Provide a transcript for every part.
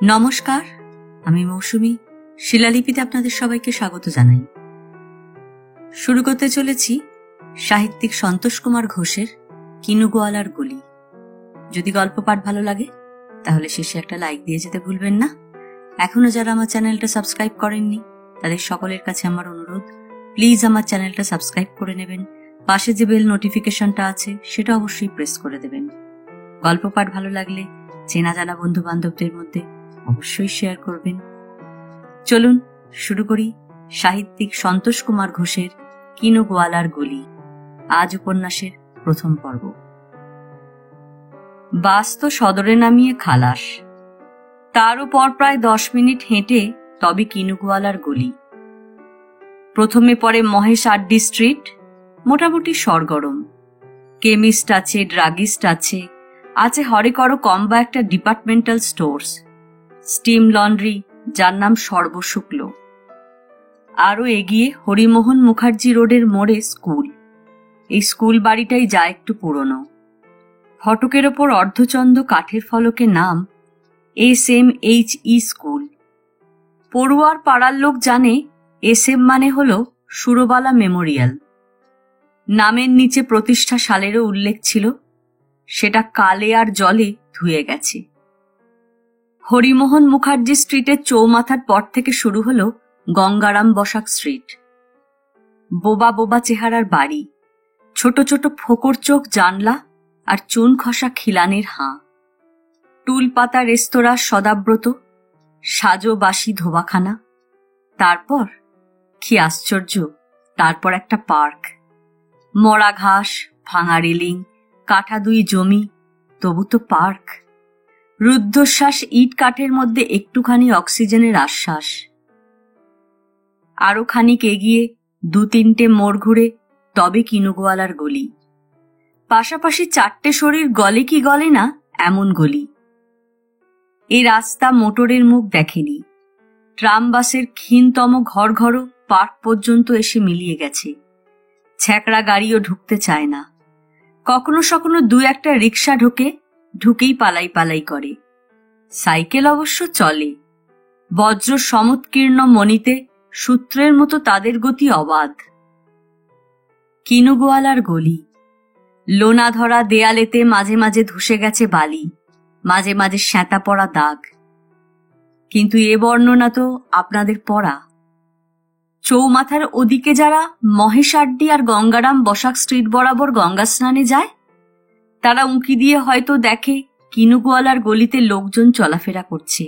নমস্কার, আমি মৌসুমী। শিলালিপিতে আপনাদের সবাইকে স্বাগত জানাই। শুরু করতে চলেছি সাহিত্যিক সন্তোষ কুমার ঘোষের কিনু গোয়ালার গলি। যদি গল্প পাঠ ভালো লাগে তাহলে শেষে একটা লাইক দিয়ে যেতে ভুলবেন না। এখনো যারা আমার চ্যানেলটা সাবস্ক্রাইব করেননি তাদের সকলের কাছে আমার অনুরোধ, প্লিজ আমার চ্যানেলটা সাবস্ক্রাইব করে নেবেন। পাশে যে বেল নোটিফিকেশনটা আছে সেটা অবশ্যই প্রেস করে দেবেন। গল্প পাঠ ভালো লাগলে চেনা জানা বন্ধু বান্ধবদের মধ্যে অবশ্যই শেয়ার করবেন। চলুন শুরু করি সাহিত্যিক সন্তোষ কুমার ঘোষের কিনু গোয়ালার গলি। আজ উপন্যাসের প্রথম পর্ব। বাস তো সদরে নামিয়ে খালাস, তার উপর প্রায় 10 মিনিট হেঁটে তবে কিনু গোয়ালার গলি। প্রথমে পড়ে মহেশ আড্ডি স্ট্রিট, মোটামুটি সরগরম। কেমিস্ট আছে, ড্রাগিস্ট আছে, আছে হরেকরো কম্বা একটা ডিপার্টমেন্টাল স্টোর্স, স্টিম লন্ড্রি যার নাম সর্বশুক্ল। আরো এগিয়ে হরিমোহন মুখার্জি রোডের মোড়ে স্কুল। এই স্কুল বাড়িটাই যা একটু পুরনো। ফটকের ওপর অর্ধচন্দ্র কাঠের ফলকে নাম SMHE স্কুল। পড়ুয়ার পাড়ার লোক জানে SM মানে হল সুরবালা মেমোরিয়াল। নামের নিচে প্রতিষ্ঠা সালেরও উল্লেখ ছিল, সেটা কালে আর জলে ধুয়ে গেছে। হরিমোহন মুখার্জি স্ট্রিটের চৌমাথার পর থেকে শুরু হলো গঙ্গারাম বসাক স্ট্রিট। বোবা বোবা চেহারার বাড়ি, ছোট ছোট ফোকর চোখ জানলা আর চুন খসা খিলানের হাঁ। টুল পাতা রেস্তোরাঁ সদাব্রত, সাজো বাসি ধোবাখানা। তারপর কি আশ্চর্য, তারপর একটা পার্ক। মরা ঘাস, ভাঙা রেলিং, কাঠা 2 জমি, তবু তো পার্ক। রুদ্ধশ্বাস ইট কাঠের মধ্যে একটুখানি অক্সিজেনের আশ্বাস। আরো খানিক এগিয়ে 2-3টে মোড় ঘুরে তবে কিনু গোয়ালার গলি। পাশাপাশি 4টে শরীর গলে কি গলে না এমন গলি। এই রাস্তা মোটরের মুখ দেখেনি। ট্রাম বাসের ক্ষীণতম ঘর ঘরও পার্ক পর্যন্ত এসে মিলিয়ে গেছে। ছ্যাকড়া গাড়িও ঢুকতে চায় না। কখনো সখনো 2-একটা রিক্সা ঢুকেই পালাই পালাই করে। সাইকেল অবশ্য চলে। বজ্র সমুৎকীর্ণ মণিতে সূত্রের মতো তাদের গতি অবাধ। কিনু গোয়ালার গলি। লোনা ধরা দেয়ালেতে মাঝে মাঝে ধসে গেছে বালি, মাঝে মাঝে শ্যাঁতা পড়া দাগ। কিন্তু এ বর্ণনা তো আপনাদের পড়া। চৌমাথার ওদিকে যারা মহেশ আড্ডি আর গঙ্গারাম বসাক স্ট্রিট বরাবর গঙ্গা স্নানে যায়, তারা উঁকি দিয়ে হয়তো দেখে কিনু গোয়ালার গলিতে লোকজন চলাফেরা করছে।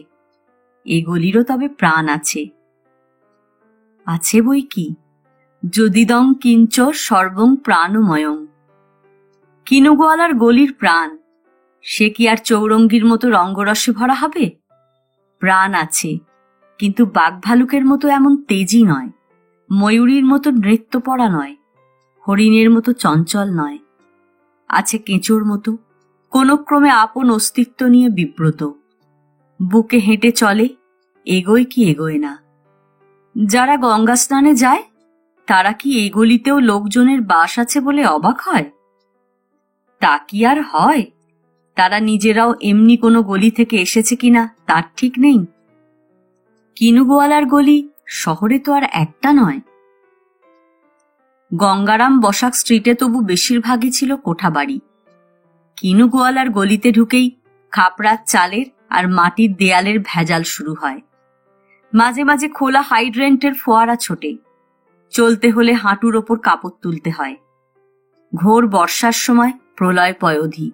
এ গলিরও তবে প্রাণ আছে। আছে বই কি, যদিদং কিঞ্চ সর্বং প্রাণময়ং। কিনু গোয়ালার গলির প্রাণ, সে কি আর চৌরঙ্গির মতো রঙ্গরসে ভরা হবে? প্রাণ আছে, কিন্তু বাঘ ভালুকের মতো এমন তেজি নয়, ময়ূরীর মতো নৃত্যপরা নয়, হরিণের মতো চঞ্চল নয়। আছে কেঁচোর মতো, কোনো ক্রমে আপন অস্তিত্ব নিয়ে বিব্রত। বুকে হেঁটে চলে, এগোয় কি এগোয় না। যারা গঙ্গা স্নানে যায় তারা কি এই গলিতেও লোকজনের বাস আছে বলে অবাক হয়? তা কি আর হয়? তারা নিজেরাও এমনি কোনো গলি থেকে এসেছে কিনা তার ঠিক নেই। কিনু গোয়ালার গলি শহরে তো আর একটা নয়। গঙ্গারাম বসাক স্ট্রিটে তবু বেশিরভাগই ছিল কোঠাবাড়ি। কিনু গোয়ালার গলিতে ঢুকেই খাপড়ার চালের আর মাটির দেয়ালের ভেজাল শুরু হয়। মাঝে মাঝে খোলা হাইড্রেন্টের ফোয়ারা ছোটে। চলতে হলে হাঁটুর ওপর কাপড় তুলতে হয়। ঘোর বর্ষার সময় প্রলয় পয়োধি।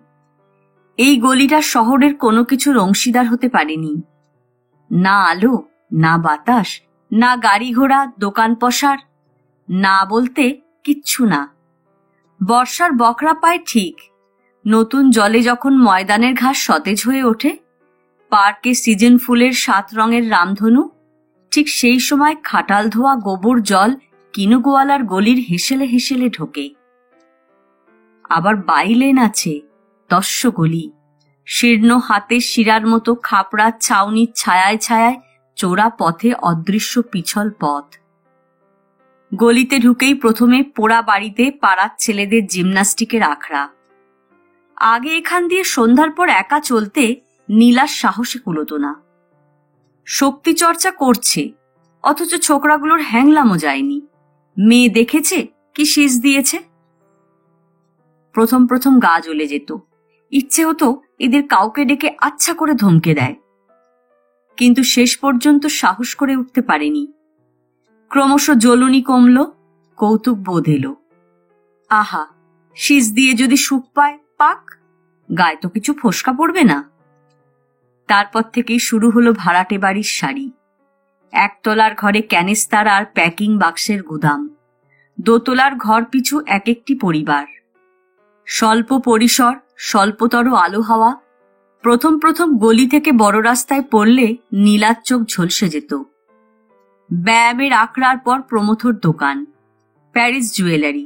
এই গলিটা শহরের কোনো কিছুর অংশীদার হতে পারেনি। না আলো, না বাতাস, না গাড়ি ঘোড়া, দোকান পসার, না বলতে কিচ্ছু না। বর্ষার বকরা পায় ঠিক। নতুন জলে যখন ময়দানের ঘাস সতেজ হয়ে ওঠে, পার্কে সিজন ফুলের 7 রঙের রামধনু, ঠিক সেই সময় খাটাল ধোয়া গোবর জল কিনু গোয়ালার গলির হেসেলে হেসেলে ঢোকে। আবার বাইলেন আছে, 10 গলি। শীর্ণ হাতের শিরার মতো খাপড়ার ছাউনির ছায়ায় ছায়ায় চোরা পথে অদৃশ্য পিছল পথ। গলিতে ঢুকেই প্রথমে পোড়া বাড়িতে পাড়ার ছেলেদের জিমন্যাস্টিকের আখড়া। আগে এখান দিয়ে সন্ধ্যার পর একা চলতে নীলার সাহসে কুলোতো না। শক্তি চর্চা করছে, অথচ ছোকরাগুলোর হ্যাংলামও যায়নি। মেয়ে দেখেছে কি শীষ দিয়েছে। প্রথম প্রথম গা জ্বলে যেত, ইচ্ছে হতো এদের কাউকে ডেকে আচ্ছা করে ধমকে দেয়, কিন্তু শেষ পর্যন্ত সাহস করে উঠতে পারেনি। ক্রমশ জ্বলুনি কমল, কৌতুক বোধ এলো। আহা, শীষ দিয়ে যদি সুখ পায় পাক, গায়ে তো কিছু ফোসকা পড়বে না। তারপর থেকেই শুরু হলো ভাড়াটে বাড়ির সারি। একতলার ঘরে ক্যানিস্তার আর প্যাকিং বাক্সের গুদাম, দোতলার ঘর পিছু এক একটি পরিবার। স্বল্প পরিসর, স্বল্পতর আলো হাওয়া। প্রথম প্রথম গলি থেকে বড় রাস্তায় পড়লে নীলার চোখ ঝলসে যেত। ব্যায়ামের আখড়ার পর প্রমথর দোকান, Paris jewellery,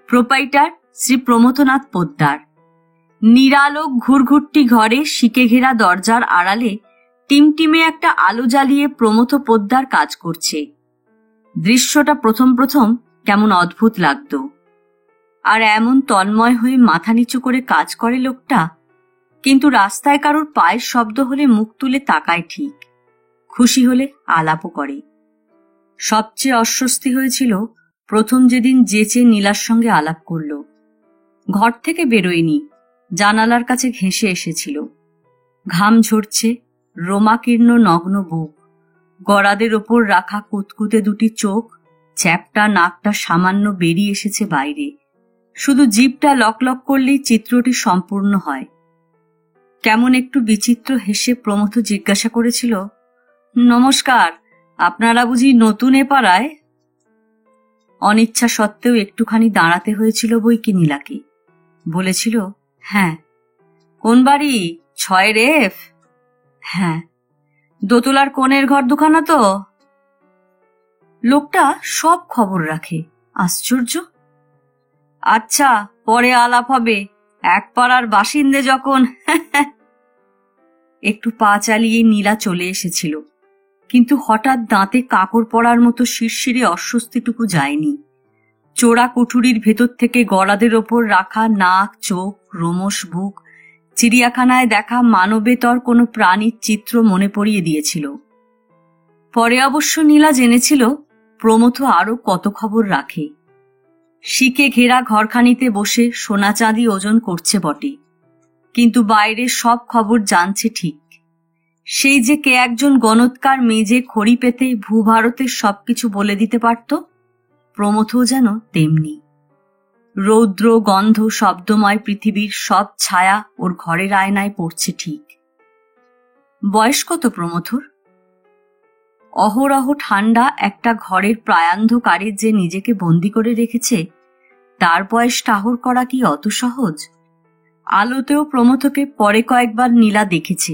proprietor Shri Pramathanath Poddar. নিরালোক ঘুরঘুরটি ঘরে শিকে ঘেরা দরজার আড়ালে টিমটিমে একটা আলো জ্বালিয়ে প্রমথ পোদ্দার কাজ করছে। দৃশ্যটা প্রথম প্রথম কেমন অদ্ভুত লাগত। আর এমন তন্ময় হয়ে মাথা নিচু করে কাজ করে লোকটা, কিন্তু রাস্তায় কারোর পায়ের শব্দ হলে মুখ তুলে তাকায় ঠিক, খুশি হলে আলাপও করে। সবচেয়ে অস্বস্তি হয়েছিল প্রথম যেদিন যেচে নীলার সঙ্গে আলাপ করল। ঘর থেকে বেরোয়নি, জানালার কাছে ঘেঁষে এসেছিল। ঘাম ঝরছে, রোমাকীর্ণ নগ্ন বুক, গড়াদের ওপর রাখা কুতকুতে দুটি চোখ, চ্যাপটা নাকটা সামান্য বেরিয়ে এসেছে বাইরে। শুধু জিভটা লকলক করলেই চিত্রটি সম্পূর্ণ হয়। কেমন একটু বিচিত্র হেসে প্রমথ জিজ্ঞাসা করেছিল, নমস্কার, আপনারা বুঝি নতুন এ পাড়ায়? অনিচ্ছা সত্ত্বেও একটুখানি দাঁড়াতে হয়েছিল বইকি নীলাকে। বলেছিল, হ্যাঁ। কোন বাড়ি? 6 রেফ? হ্যাঁ। দোতলার কোণের ঘর দুখানা তো? লোকটা সব খবর রাখে, আশ্চর্য। আচ্ছা, পরে আলাপ হবে, এক পাড়ার বাসিন্দে যখন। একটু পা চালিয়ে নীলা চলে এসেছিল, কিন্তু হঠাৎ দাঁতে কাঁকড় পড়ার মতো শিরশিরে অস্বস্তিটুকু যায়নি। চোরা কুঠুরির ভেতর থেকে গড়াদের ওপর রাখা নাক, চোখ, রোমশ বুক চিড়িয়াখানায় দেখা মানবেতর কোনো প্রাণীর চিত্র মনে পড়িয়ে দিয়েছিল। পরে অবশ্য নীলা জেনেছিল প্রমথ আরও কত খবর রাখে। শিকে ঘেরা ঘরখানিতে বসে সোনা চাঁদি ওজন করছে বটে, কিন্তু বাইরে সব খবর জানছে ঠিক। সেই যে কে একজন গণৎকার মেজে খড়ি পেতে ভূভারতের সবকিছু বলে দিতে পারত, প্রমথও যেন তেমনি। রৌদ্র গন্ধ শব্দময় পৃথিবীর সব ছায়া ওর ঘরের আয়নায় পড়ছে ঠিক। বয়স কত প্রমথর? অহরহ ঠান্ডা একটা ঘরের প্রায়ান্ধকারে যে নিজেকে বন্দি করে রেখেছে, তার বয়স টাহর করা কি অত সহজ? আলোতেও প্রমথকে পরে কয়েকবার নীলা দেখেছে।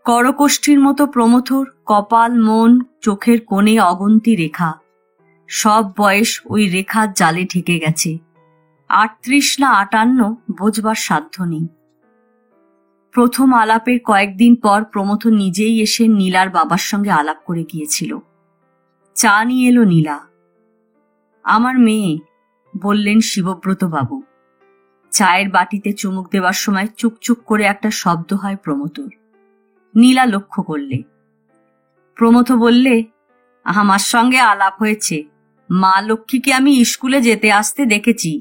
করকোষ্ঠীর মতো প্রমথর কপাল, মন, চোখের কোণে অগুন্তি রেখা। সব বয়স ওই রেখার জালে ঢেকে গেছে। 38 না 58 বোঝবার সাধ্য নেই। প্রথম আলাপের কয়েকদিন পর প্রমথ নিজেই এসে নীলার বাবার সঙ্গে আলাপ করে গিয়েছিল। চা নিয়ে এলো নীলা। আমার মেয়ে, বললেন শিবব্রত বাবু। চায়ের বাটিতে চুমুক দেওয়ার সময় চুকচুক করে একটা শব্দ হয় প্রমথর। নীলা লক্ষ্য করলে। প্রমথ বললে, আমার সঙ্গে আলাপ হয়েছে। মা লক্ষ্মীকে আমি স্কুলে যেতে আসতে দেখেছি।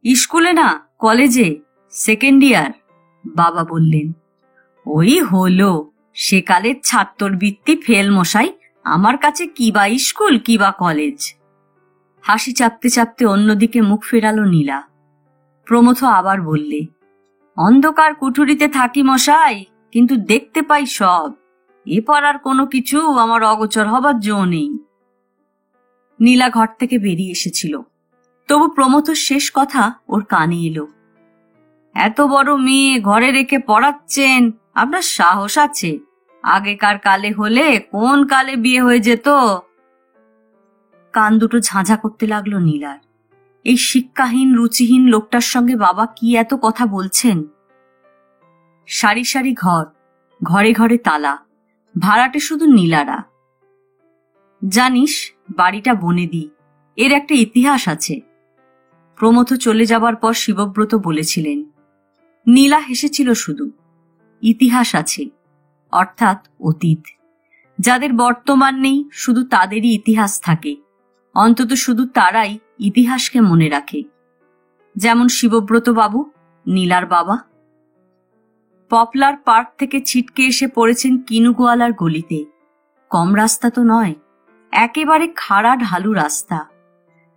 স্কুলে না, কলেজে, 2nd ইয়ার। বাবা বললেন, ওই হলো, সেকালের ছাত্রবৃত্তি ফেল মশাই, আমার কাছে কিবা স্কুল কিবা কলেজ। হাসি চাপতে চাপতে অন্যদিকে মুখ ফেরালো নীলা। প্রমথ আবার বললে, অন্ধকার কুঠুরিতে থাকি মশাই, কিন্তু দেখতে পাই সব। এ পাড়ার কোনো কিছু আমার অগোচর হবার জো নেই। নীলা ঘর থেকে বেরিয়ে এসেছিল, তবু প্রমথর শেষ কথা ওর কানে এলো। এত বড় মেয়ে ঘরে রেখে পড়াচ্ছেন, আপনার সাহস আছে? আগেকার কালে হলে কোন কালে বিয়ে হয়ে যেত। কান দুটো ঝাঁঝা করতে লাগলো নীলার। এই শিক্ষাহীন রুচিহীন লোকটার সঙ্গে বাবা কি এত কথা বলছেন। সারি সারি ঘর, ঘরে ঘরে তালা, ভাড়াটে শুধু নীলারা। জানিস, বাড়িটা বনেদি, এর একটা ইতিহাস আছে। প্রমথ চলে যাবার পর শিবব্রত বলেছিলেন। নীলা হেসেছিল শুধু। ইতিহাস আছে, অর্থাৎ অতীত। যাদের বর্তমান নেই, শুধু তাদেরই ইতিহাস থাকে, অন্তত শুধু তারাই ইতিহাসকে মনে রাখে। যেমন শিবব্রত বাবু, নীলার বাবা। পপলার পার্ক থেকে ছিটকে এসে পড়েছেন কিনুগোয়ালার গলিতে। কম রাস্তা তো নয়, একেবারে খাড়া ঢালু রাস্তা।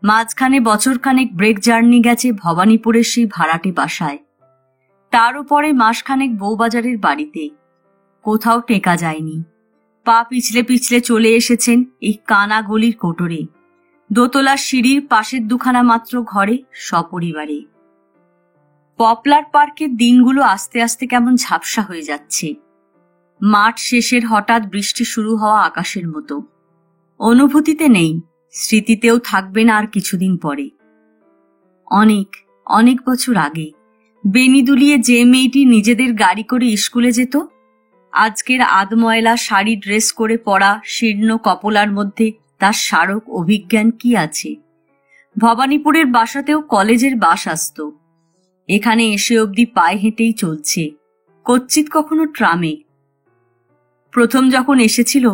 মাঝখানে বছরখানেক ব্রেক জার্নি গেছে ভবানীপুরের সেই ভাড়াটে বাসায়, তার উপরে মাসখানেক বউবাজারের বাড়িতে। কোথাও টেকা যায়নি, পা পিছলে পিছলে চলে এসেছেন এই কানা গলির কোটরে, দোতলার সিঁড়ির পাশের দুখানা মাত্র ঘরে সপরিবারে। পপলার পার্কের দিনগুলো আস্তে আস্তে কেমন ঝাপসা হয়ে যাচ্ছে। মাঠ শেষের হঠাৎ বৃষ্টি শুরু হওয়া আকাশের মতো। অনুভূতিতে নেই, স্মৃতিতেও থাকবে না আর কিছুদিন পরে। অনেক অনেক বছর আগে বেনি দুলিয়ে যে মেয়েটি নিজেদের গাড়ি করে স্কুলে যেত, আজকের আধময়লা শাড়ি ড্রেস করে পরা শীর্ণ কপলার মধ্যে তার স্মারক অভিজ্ঞান কি আছে? ভবানীপুরের বাসাতেও কলেজের বাস আসত। এখানে এসে অবধি পায়ে হেঁটেই চলছে, কচ্চিৎ কখনো ট্রামে। প্রথম যখন এসেছিল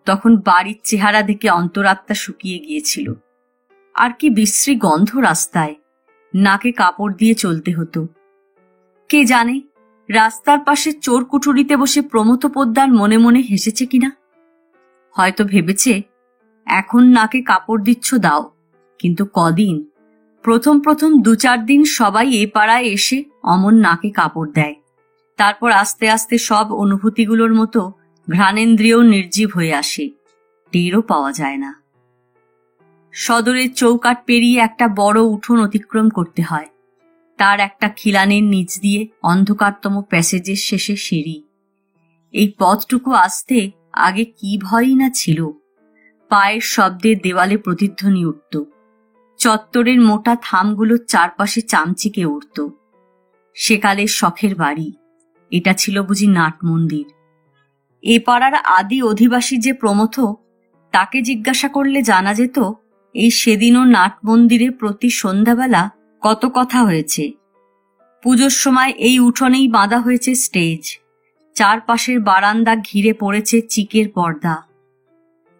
তখন বাড়ির চেহারা দেখে অন্তরাত্মা শুকিয়ে গিয়েছিল। আর কি বিশ্রী গন্ধ রাস্তায়, নাকে কাপড় দিয়ে চলতে হতো। কে জানে রাস্তার পাশে চোর কুঠুরিতে বসে প্রমথ পোদ্দার মনে মনে হেসেছে কিনা। হয়তো ভেবেছে, এখন নাকে কাপড় দিচ্ছ দাও, কিন্তু কদিন, প্রথম প্রথম 2-4 দিন সবাই এ পাড়ায় এসে অমন নাকে কাপড় দেয়। তারপর আস্তে আস্তে সব অনুভূতিগুলোর মতো ঘ্রাণেন্দ্রিয় নির্জীব হয়ে আসে, টেরও পাওয়া যায় না। সদরের চৌকাঠ পেরিয়ে একটা বড় উঠোন অতিক্রম করতে হয়, তার একটা খিলানের নিচ দিয়ে অন্ধকারতম প্যাসেজের শেষে সিঁড়ি। এই পথটুকু আসতে আগে কি ভয়ই না ছিল। পায়ের শব্দে দেওয়ালে প্রতিধ্বনি উঠত, চত্বরের মোটা থামগুলোর চারপাশে চামচিকে উঠত। সেকালের শখের বাড়ি, এটা ছিল বুঝি নাট মন্দির। এ পাড়ার আদি অধিবাসী যে প্রমথ, তাকে জিজ্ঞাসা করলে জানা যেত এই সেদিনও নাট মন্দিরে প্রতি সন্ধ্যাবেলা কত কথা হয়েছে। পুজোর সময় এই উঠোনেই বাঁধা হয়েছে স্টেজ, চারপাশের বারান্দা ঘিরে পড়েছে চিকের পর্দা।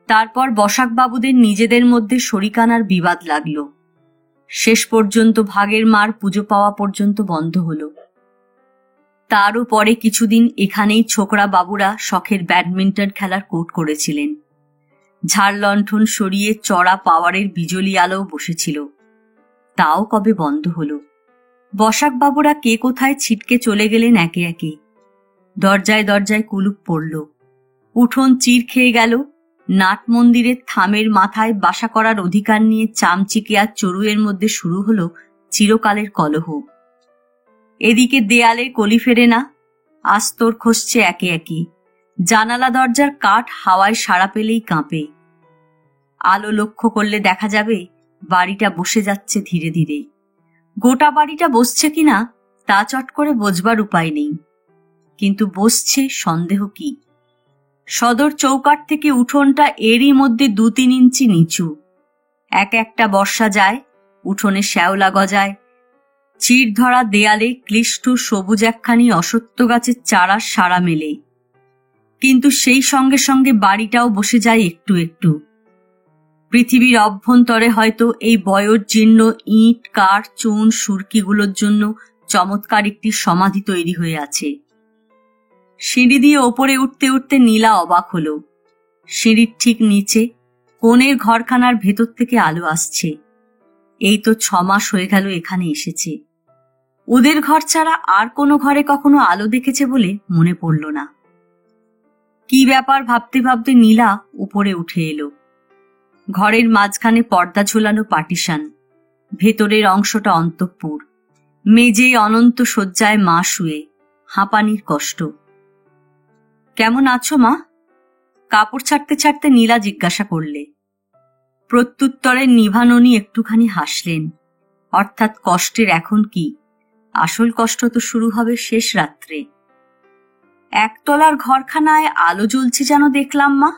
তারপর বসাকবাবুদের নিজেদের মধ্যে শরিকানার বিবাদ লাগল, শেষ পর্যন্ত ভাগের মার পুজো পাওয়া পর্যন্ত বন্ধ হলো। তারও পরে কিছুদিন এখানেই ছোকরা বাবুরা শখের ব্যাডমিন্টন খেলার কোর্ট করেছিলেন। ঝাড় লণ্ঠন সরিয়ে চড়া পাওয়ারের বিজলি আলোও বসেছিল, তাও কবে বন্ধ হলো। বসাকবাবুরা কে কোথায় ছিটকে চলে গেলেন একে একে। দরজায় দরজায় কুলুপ পড়ল, উঠোন চির খেয়ে গেল। নাট মন্দিরের থামের মাথায় বাসা করার অধিকার নিয়ে চামচিকে আর চড়ুয়ের মধ্যে শুরু হলো চিরকালের কলহ। এদিকে দেয়ালে কলি ফেরে না, আস্তর খসছে একে একে। জানালা দরজার কাঠ হাওয়ায় সাড়া পেলেই কাঁপে। আলো লক্ষ্য করলে দেখা যাবে বাড়িটা বসে যাচ্ছে ধীরে ধীরে। গোটা বাড়িটা বসছে কিনা তা চট করে বোঝবার উপায় নেই, কিন্তু বসছে সন্দেহ কি। সদর চৌকাঠ থেকে উঠোনটা এরই মধ্যে 2-3 ইঞ্চি নিচু। এক একটা বর্ষা যায়, উঠোনে শ্যাওলা গজায়। চির ধরা দেয়ালে ক্লিষ্ট সবুজ একখানি অসত্য গাছের চারার সাড়া মেলে, কিন্তু সেই সঙ্গে সঙ্গে বাড়িটাও বসে যায় একটু একটু। পৃথিবীর অভ্যন্তরে হয়তো এই বয়োজীর্ণ ইট, কাঠ, চুন, সুরকিগুলোর জন্য চমৎকার একটি সমাধি তৈরি হয়ে আছে। সিঁড়ি দিয়ে ওপরে উঠতে উঠতে নীলা অবাক হলো। সিঁড়ির ঠিক নিচে কোণের ঘরখানার ভেতর থেকে আলো আসছে। এই তো 6 মাস হয়ে গেল এখানে এসেছে। ওদের ঘর ছাড়া আর কোনো ঘরে কখনো আলো দেখেছে বলে মনে পড়ল না। কি ব্যাপার ভাবতে ভাবতে নীলা উপরে উঠে এলো। ঘরের মাঝখানে পর্দা ঝোলানো পার্টিশন, ভেতরের অংশটা অন্তঃপুর। মেঝে অনন্ত শয্যায় মা শুয়ে, হাঁপানির কষ্ট। কেমন আছো মা? কাপড় ছাড়তে ছাড়তে নীলা জিজ্ঞাসা করলে। প্রত্যুত্তরে নিভাননী একটুখানি হাসলেন। অর্থাৎ কষ্টের এখন কি, আসল কষ্ট তো শুরু হবে শেষ রাত্রে। একতলার ঘরখানায় আলো জ্বলছে যেন দেখলাম মা।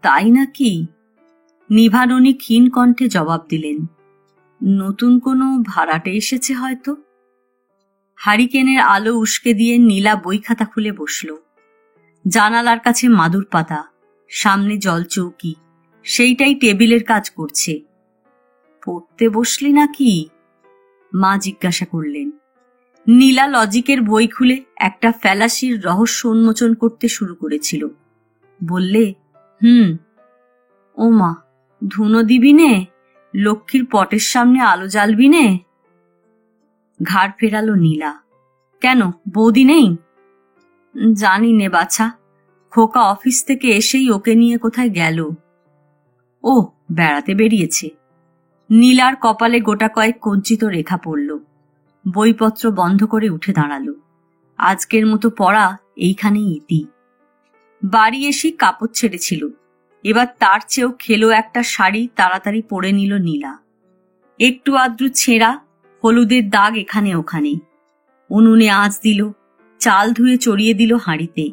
তাই নাকি? নিভাননী ক্ষীণ কণ্ঠে জবাব দিলেন। নতুন কোনো ভাড়াটে এসেছে হয়তো। হারিকেনের আলো উস্কে দিয়ে নীলা বই খাতা খুলে বসল। জানালার কাছে মাদুর পাতা, সামনে জলচৌকি, সেইটাই টেবিলের কাজ করছে। পড়তে বসলি নাকি? মা জিজ্ঞাসা করলেন। নীলা লজিকের বই খুলে একটা ফ্যালাসির রহস্য উন্মোচন করতে শুরু করেছিল। বললে, ও মা, ধুনো দিবি নে? লক্ষ্মীর পটের সামনে আলো জ্বালবি নে? ঘাড় ফেরালো নীলা। কেন, বৌদি নেই? জানি নে বাছা, খোকা অফিস থেকে এসেই ওকে নিয়ে কোথায় গেল। ও বেড়াতে বেরিয়েছে। নীলার কপালে গোটা কয়েক কঞ্চিত রেখা পড়ল। বইপত্র বন্ধ করে উঠে দাঁড়ালো। আজকের মতো পড়া এইখানেই ইতি। বাড়ি এসে কাপড় ছেড়েছিল, এবার তার চেয়েও খেলো একটা শাড়ি তাড়াতাড়ি পরে নিল নীলা। একটু আদ্রু ছেঁড়া, হলুদের দাগ এখানে ওখানে। উনুনে আঁচ দিল, চাল ধুয়ে চড়িয়ে দিল হাঁড়িতে।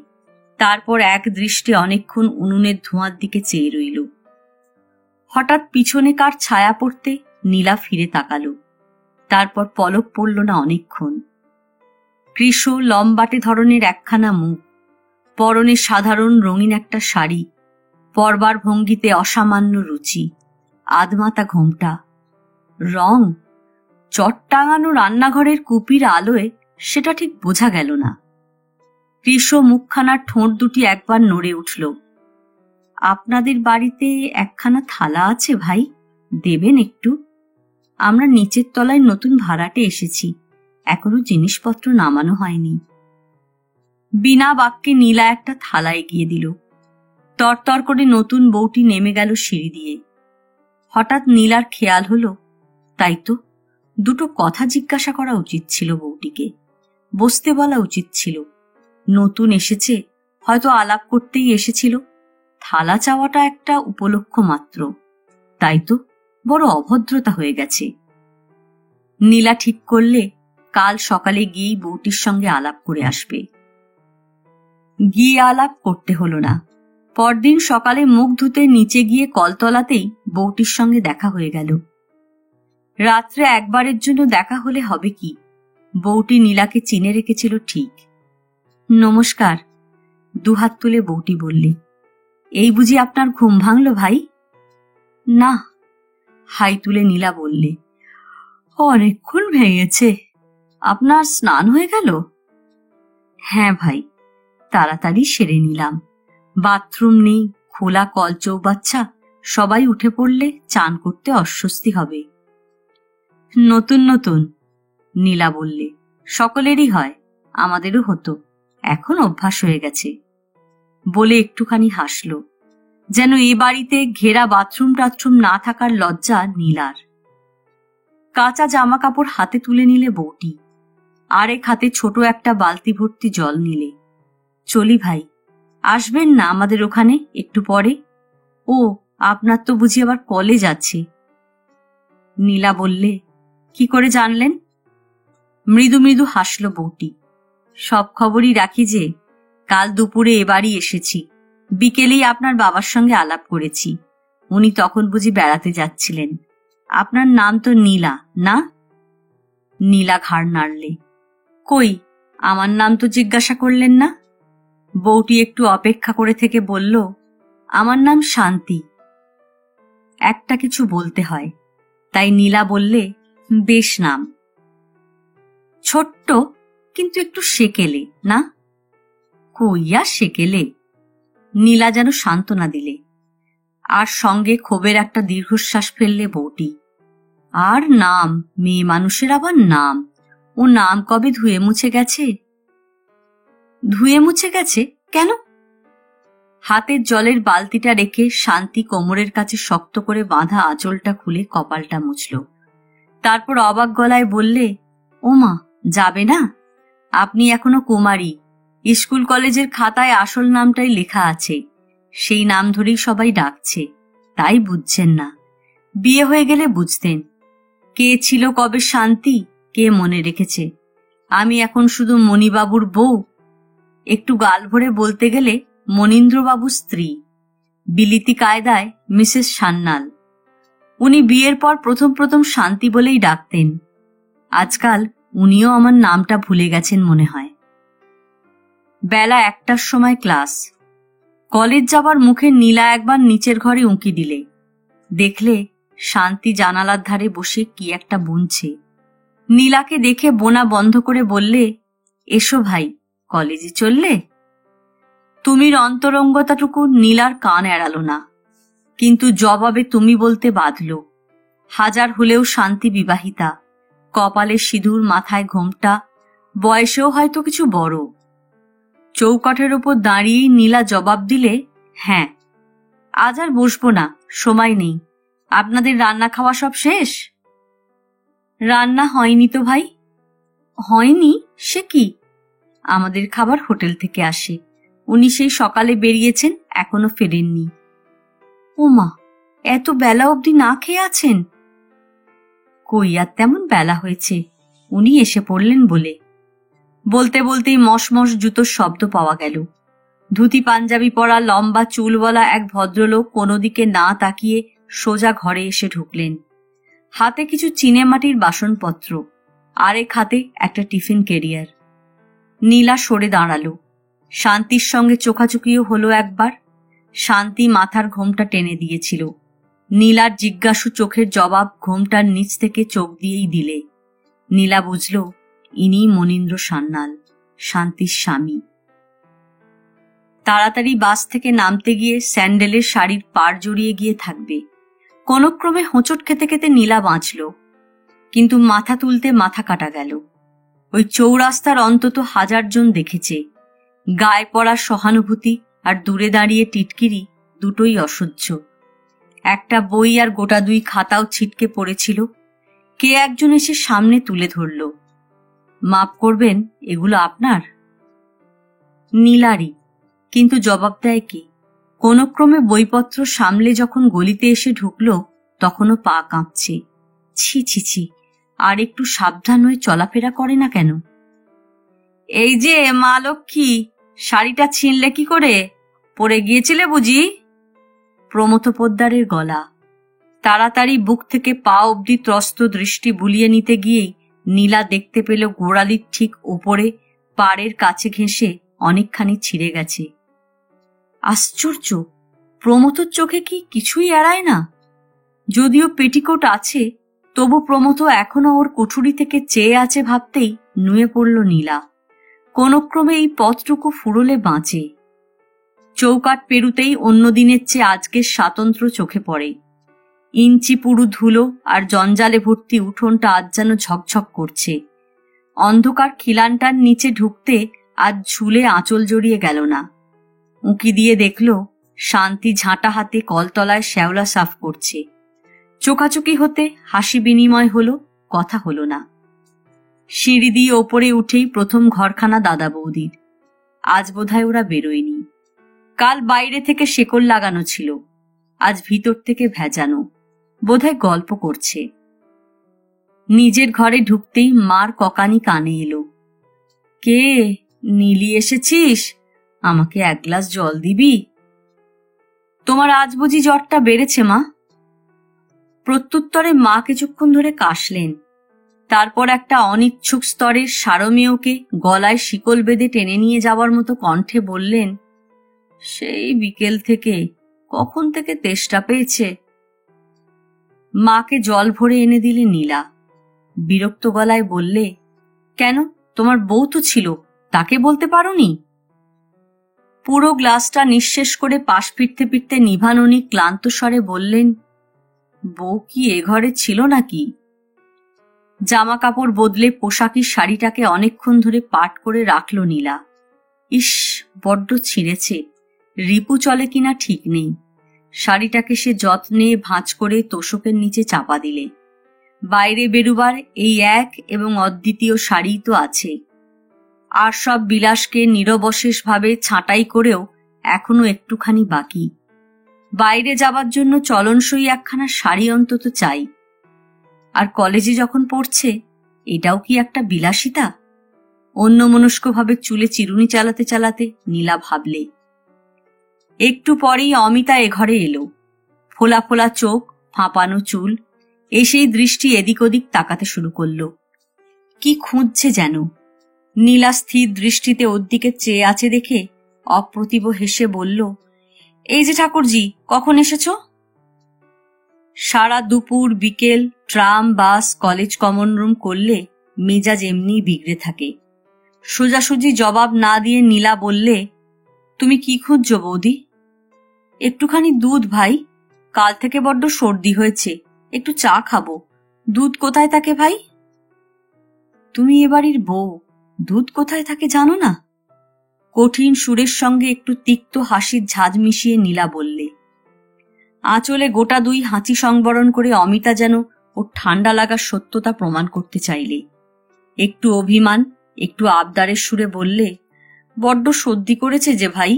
তারপর এক দৃষ্টে অনেকক্ষণ উনুনের ধোঁয়ার দিকে চেয়ে রইল। হঠাৎ পিছনে কার ছায়া পড়তে নীলা ফিরে তাকালো। তারপর পলক পড়ল না অনেকক্ষণ। কৃষ লম্বাটে ধরনের একখানা মুখ, পরনে সাধারণ রঙিন একটা শাড়ি, পরবার ভঙ্গিতে অসামান্য রুচি, আধমাতা ঘোমটা। রং চট টাঙানো রান্নাঘরের কুপির আলোয় সেটা ঠিক বোঝা গেল না। কৃষ মুখখানার ঠোঁট দুটি একবার নড়ে উঠল। আপনাদের বাড়িতে একখানা থালা আছে ভাই, দেবেন একটু? আমরা নিচের তলায় নতুন ভাড়াটে এসেছি, এখনো জিনিসপত্র নামানো হয়নি। বিনা বাক্যে নীলা একটা থালা এগিয়ে দিল। তরতর করে নতুন বউটি নেমে গেল সিঁড়ি দিয়ে। হঠাৎ নীলার খেয়াল হলো, তাই তো, দুটো কথা জিজ্ঞাসা করা উচিত ছিল বউটিকে, বসতে বলা উচিত ছিল। নতুন এসেছে, হয়তো আলাপ করতেই এসেছিল। থালা চাওয়াটা একটা উপলক্ষ মাত্র। তাই তো, বড় অভদ্রতা হয়ে গেছে। নীলা ঠিক করলে কাল সকালে গিয়েই বউটির সঙ্গে আলাপ করে আসবে। গিয়ে আলাপ করতে হলো না। পরদিন সকালে মুখ ধুতে নিচে গিয়ে কলতলাতেই বউটির সঙ্গে দেখা হয়ে গেল। রাত্রে একবারের জন্য দেখা হলে হবে কি, বউটি নীলাকে চিনে রেখেছিল ঠিক। নমস্কার, দুহাত তুলে বউটি বললে। এই বুঝি আপনার ঘুম ভাঙল ভাই? না, হাই তুলে নীলা বললে। অনেকক্ষণ ভেঙেছে। আপনার স্নান হয়ে গেল? হ্যাঁ ভাই, তাড়াতাড়ি সেরে নিলাম। বাথরুম নেই, খোলা কল চৌবাচ্চা, সবাই উঠে পড়লে চান করতে অস্বস্তি হবে। নতুন নতুন, নীলা বললে। সকলেরই হয়, আমাদেরও হতো, এখন অভ্যাস হয়ে গেছে। বলে একটুখানি হাসল, যেন এ বাড়িতে ঘেরা বাথরুম টাথরুম না থাকার লজ্জা নীলার। কাঁচা জামা কাপড় হাতে তুলে নিলে বউটি, আরেক হাতে ছোট একটা বালতি ভর্তি জল নিলে। চলি ভাই, আসবেন না আমাদের ওখানে একটু পরে? ও, আপনার তো বুঝি আবার কলেজ আছে। নীলা বললে, কি করে জানলেন? মৃদু মৃদু হাসল বউটি। সব খবরই রাখি যে, কাল দুপুরে এবারই এসেছি, বিকেলেই আপনার বাবার সঙ্গে আলাপ করেছি। উনি তখন বুঝি বেড়াতে যাচ্ছিলেন। আপনার নাম তো নীলা, না? নীলা ঘাড় নাড়লে। কই, আমার নাম তো জিজ্ঞাসা করলেন না? বউটি একটু অপেক্ষা করে থেকে বলল, আমার নাম শান্তি। একটা কিছু বলতে হয়, তাই নীলা বললে, বেশ নাম। ছোট্ট, কিন্তু একটু সেকেলে, না? কইয়া সেকেলে? নীলা যেন সান্ত্বনা দিলে। আর সঙ্গে ক্ষোভের একটা দীর্ঘশ্বাস ফেললে বউটি। আর নাম, মেয়ে মানুষের আবার নাম, ও নাম কবে ধুয়ে মুছে গেছে। ধুয়ে মুছে গেছে কেন? হাতের জলের বালতিটা রেখে শান্তি কোমরের কাছে শক্ত করে বাঁধা আঁচলটা খুলে কপালটা মুছল। তারপর অবাক গলায় বললে, ও মা, যাবে না? আপনি এখনো কুমারী, স্কুল কলেজের খাতায় আসল নামটাই লেখা আছে, সেই নাম ধরেই সবাই ডাকছে, তাই বুঝছেন না। বিয়ে হয়ে গেলে বুঝতেন। কে ছিল কবে শান্তি, কে মনে রেখেছে? আমি এখন শুধু মণিবাবুর বউ। একটু গাল ভরে বলতে গেলে মনীন্দ্রবাবুর স্ত্রী, বিলিতি কায়দায় মিসেস সান্যাল। উনি বিয়ের পর প্রথম প্রথম শান্তি বলেই ডাকতেন। আজকাল উনিও আমার নামটা ভুলে গেছেন মনে হয়। বেলা 1টার সময় ক্লাস। কলেজ যাবার মুখে নীলা একবার নিচের ঘরে উঁকি দিলে, দেখলে শান্তি জানালার ধারে বসে কি একটা বুনছে। নীলাকে দেখে বোনা বন্ধ করে বললে, এসো ভাই, কলেজে চললে? তুমির অন্তরঙ্গতাটুকু নীলার কান এড়ালো না, কিন্তু জবাবে তুমি বলতে বাঁধল। হাজার হলেও শান্তি বিবাহিতা, কপালে সিঁদুর, মাথায় ঘোমটা, বয়সেও হয়তো কিছু বড়। চৌকাঠের ওপর দাঁড়িয়েই নীলা জবাব দিলে, হ্যাঁ। আজ আর বসবো না, সময় নেই। আপনাদের রান্না খাওয়া সব শেষ? রান্না হয়নি তো ভাই। হয়নি? সে কি? আমাদের খাবার হোটেল থেকে আসে। উনি সেই সকালে বেরিয়েছেন, এখনো ফেরেননি। ওমা, এত বেলা অবধি না খেয়ে আছেন? কই আর তেমন বেলা হয়েছে, উনি এসে পড়লেন বলে। বলতে বলতেই মশমশ জুতোর শব্দ পাওয়া গেল। ধুতি পাঞ্জাবি পরা লম্বা চুলওয়ালা এক ভদ্রলোক কোনো দিকে না তাকিয়ে সোজা ঘরে এসে ঢুকলেন। হাতে কিছু চীনেমাটির বাসনপত্র, আরেক হাতে একটা টিফিন ক্যারিয়ার। নীলা সরে দাঁড়ালো। শান্তির সঙ্গে চোখাচুকিও হলো একবার। শান্তি মাথার ঘোমটা টেনে দিয়েছিল। নীলার জিজ্ঞাসু চোখের জবাব ঘোমটার নিচ থেকে চোখ দিয়েই দিলে। নীলা বুঝল ইনিই মনীন্দ্র সান্যাল, শান্তির স্বামী। তাড়াতাড়ি বাস থেকে নামতে গিয়ে স্যান্ডেলের শাড়ির পাড় জড়িয়ে গিয়ে থাকবে। কোনো ক্রমে হোঁচট খেতে খেতে নীলা বাঁচল, কিন্তু মাথা তুলতে মাথা কাটা গেল। ওই চৌরাস্তার অন্তত 1000 জন দেখেছে। গায়ে পড়া সহানুভূতি আর দূরে দাঁড়িয়ে টিটকিরি দুটোই অসহ্য। একটা বই আর গোটা 2 খাতাও ছিটকে পড়েছিল। কে একজন এসে সামনে তুলে ধরল। মাপ করবেন, এগুলো আপনার? নীলারই, কিন্তু জবাব দেয় কে? কোনো ক্রমে বইপত্র সামলে যখন গলিতে এসে ঢুকল, তখনও পা কাঁপছে। ছি ছি ছি, আর একটু সাবধান হয়ে চলাফেরা করে না কেন? এই যে মা লক্ষ্মী, শাড়িটা ছিনলে কি করে? পড়ে গিয়েছিলে বুঝি? প্রমথ পোদ্দারের গলা। তাড়াতাড়ি বুক থেকে পা অবধি ত্রস্ত দৃষ্টি বুলিয়ে নিতে গিয়েই নীলা দেখতে পেল গোড়ালির ঠিক ওপরে পাড়ের কাছে ঘেঁষে অনেকখানি ছিঁড়ে গেছে। আশ্চর্য, প্রমথর চোখে কি কিছুই এড়ায় না? যদিও পেটিকোট আছে, তবু প্রমথ এখনো ওর কুঠুরি থেকে চেয়ে আছে ভাবতেই নুয়ে পড়ল নীলা। কোনো ক্রমে এই পথটুকু ফুরলে বাঁচে। চৌকাঠ পেরুতেই অন্য দিনের চেয়ে আজকের স্বাতন্ত্র চোখে পড়ে। ইঞ্চি পুরু ধুলো আর জঞ্জালে ভর্তি উঠোনটা আজ যেন ঝকঝক করছে। অন্ধকার খিলানটার নিচে ঢুকতে আজ ঝুলে আঁচল জড়িয়ে গেল না। উঁকি দিয়ে দেখল শান্তি ঝাঁটা হাতে কলতলায় শ্যাওলা সাফ করছে। চোখাচোখি হতে হাসি বিনিময় হলো, কথা হলো না। সিঁড়ি দিয়ে ওপরে উঠেই প্রথম ঘরখানা দাদা বৌদির। আজ বোধহয় ওরা বেরোয়নি। কাল বাইরে থেকে শেকল লাগানো ছিল, আজ ভিতর থেকে ভেজানো। বোধহয় গল্প করছে। নিজের ঘরে ঢুকতেই মার ককানি কানে এলো। কে, নীলি এসেছিস? আমাকে 1 গ্লাস জল দিবি? তোমার আজ বুঝি জ্বরটা বেড়েছে মা? প্রত্যুত্তরে মা কিছুক্ষণ ধরে কাশলেন। তারপর একটা অনিচ্ছুক স্তরের সারমেয়কে গলায় শিকল বেঁধে টেনে নিয়ে যাওয়ার মতো কণ্ঠে বললেন, সেই বিকেল থেকে, কখন থেকে তেষ্টা পেয়েছে। মাকে জল ভরে এনে দিলে নীলা। বিরক্ত গলায় বললে, কেন, তোমার বউ তো ছিল, তাকে বলতে পারোনি? পুরো গ্লাসটা নিঃশেষ করে পাশ ফিরতে ফিরতে নিভাননী ক্লান্ত স্বরে বললেন, বউ কি এ ঘরে ছিল নাকি? জামা কাপড় বদলে পোশাকি শাড়িটাকে অনেকক্ষণ ধরে পাট করে রাখল নীলা। ইস, বড্ড ছিঁড়েছে, রিপু চলে কিনা ঠিক নেই। শাড়িটাকে সে যত্নে ভাঁজ করে তোশকের নিচে চাপা দিলে। বাইরে বেরুবার এই এক এবং অদ্বিতীয় শাড়িই তো আছে। আর সব বিলাসকে নিরবশেষভাবে ছাঁটাই করেও এখনো একটুখানি বাকি। বাইরে যাবার জন্য চলনসই একখানা শাড়ি অন্তত চাই। আর কলেজে যখন পড়ছে, এটাও কি একটা বিলাসিতা? অন্যমনস্কভাবে চুলে চিরুনি চালাতে চালাতে নীলা ভাবলে। একটু পরেই অমিতা এ ঘরে এলো। ফোলা ফোলা চোখ, ফাঁপানো চুল, এসেই দৃষ্টি এদিক ওদিক তাকাতে শুরু করল। কি খুঁজছে যেন। নীলা স্থির দৃষ্টিতে ওর দিকে চেয়ে আছে দেখে অপ্রতিভ হেসে বলল, এই যে ঠাকুরজি, কখন এসেছ? সারা দুপুর বিকেল ট্রাম বাস কলেজ কমন রুম করলে মেজাজ এমনি বিগড়ে থাকে। সোজাসুজি জবাব না দিয়ে নীলা বললে, তুমি কি খুঁজছো বৌদি? একটুখানি দুধ ভাই, কাল থেকে বড্ড সর্দি হয়েছে, একটু চা খাবো। দুধ কোথায় থাকে ভাই? তুমি এ বাড়ির বউ, দুধ কোথায় থাকে জানো না? কঠিন সুরের সঙ্গে একটু তিক্ত হাসির ঝাঁজ মিশিয়ে নীলা বললে। আঁচলে গোটা দুই হাঁচি সংবরণ করে অমিতা যেন ওর ঠান্ডা লাগার সত্যতা প্রমাণ করতে চাইলে একটু অভিমান, একটু আবদারের সুরে বললে, বড্ড সর্দি করেছে যে ভাই।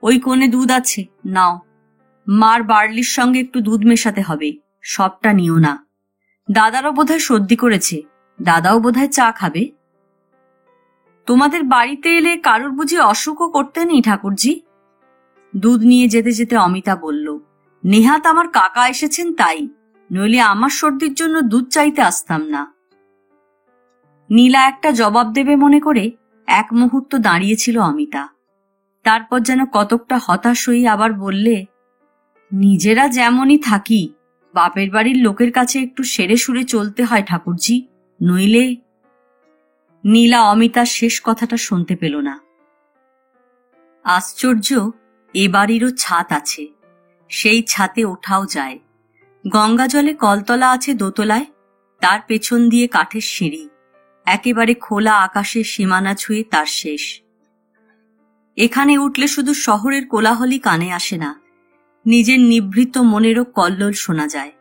ওই কোণে দুধ আছে, নাও। মার বার্লির সঙ্গে একটু দুধ মেশাতে হবে, সবটা নিও না। দাদারও বোধহয় সর্দি করেছে, দাদাও বোধহয় চা খাবে। তোমাদের বাড়িতে এলে কারুর বুঝি অসুখও করতে নেই ঠাকুরজি? দুধ নিয়ে যেতে যেতে অমিতা বলল, নেহাত আমার কাকা এসেছেন তাই, নইলে আমার সর্দির জন্য দুধ চাইতে আসতাম না। নীলা একটা জবাব দেবে মনে করে এক মুহূর্ত দাঁড়িয়েছিল অমিতা। তারপর যেন কতকটা হতাশ হয়ে আবার বললে, নিজেরা যেমনই থাকি, বাপের বাড়ির লোকের কাছে একটু সেরে সুরে চলতে হয় ঠাকুরজি, নইলে। নীলা অমিতার শেষ কথাটা শুনতে পেল না। আশ্চর্য, এ বাড়িরও ছাদ আছে, সেই ছাদে ওঠাও যায়। গঙ্গা জলে কলতলা আছে দোতলায়, তার পেছন দিয়ে কাঠের সিঁড়ি, একেবারে খোলা আকাশের সীমানা ছুঁয়ে তার শেষ। এখানে উঠলে শুধু শহরের কোলাহলই কানে আসে না, নিজের নিভৃত মনেরও কল্লোল শোনা যায়।